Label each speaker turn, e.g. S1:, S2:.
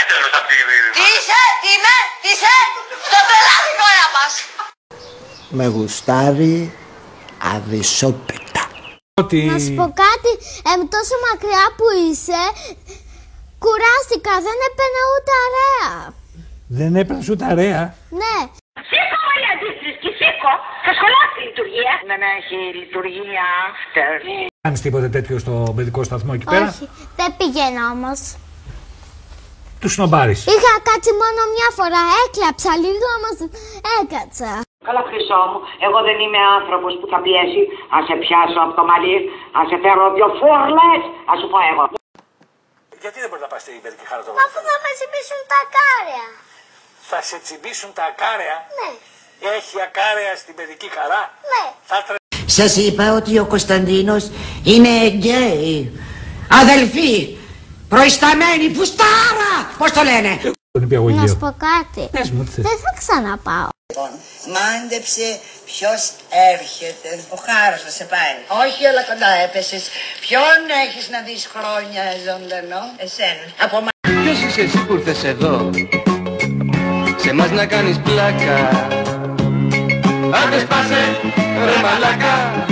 S1: καλύτερος από τη...
S2: Τι είσαι, τι είμαι, τι είσαι, στο πελάτικο μας.
S3: Με γουστάρει αδυσόπιτα.
S4: Να σου πω κάτι, τόσο μακριά που είσαι, κουράστηκα, δεν έπαιρνα ούτε αρέα.
S5: Δεν έπαιρνες ούτε αρέα.
S4: Ναι.
S2: Σήκω Μαρία Αντίστρης, σήκω, θα σχολάσει η λειτουργία. Δεν έχει λειτουργία after.
S5: Κάνεις τίποτε τέτοιο στο παιδικό σταθμό εκεί πέρα?
S4: Όχι, δεν πηγαίνω όμως.
S5: Τους σνομπάρεις?
S4: Είχα κάτσει μόνο μια φορά, έκλαψα λίγο, όμως έκατσα.
S2: Καλά χρυσό μου, εγώ δεν είμαι άνθρωπος που θα πιέσει. Ας σε πιάσω από το μαλλί, ας σε φέρω 2 φούρλες, ας σου πω εγώ.
S5: Γιατί δεν μπορεί να πας στην παιδική χαρά το
S4: Αφού θα με τσιμπήσουν τα ακάρια.
S5: Θα σε τσιμπήσουν τα ακάρια?
S4: Ναι.
S5: Έχει ακάρια στην παιδική χαρά?
S4: Ναι.
S3: Σας είπα ότι ο Κωνσταντίνος είναι γκέι. Αδελφοί, προϊσταμένη φουστάρα, πώς το λένε.
S4: Να σου πω κάτι.
S5: Πες μου, τι θες.
S4: Δεν θα ξαναπάω.
S6: Λοιπόν, μάντεψε ποιος έρχεται. Ο Χάρος θα σε πάρει. Όχι, όλα κοντά έπεσες. Ποιον έχεις να δεις χρόνια ζωντανό? Εσένα. Από
S7: Ποιος είσαι εσύ που ήρθες εδώ, σε μας να κάνεις πλάκα? Άντε σπάσε, ρε μαλάκα.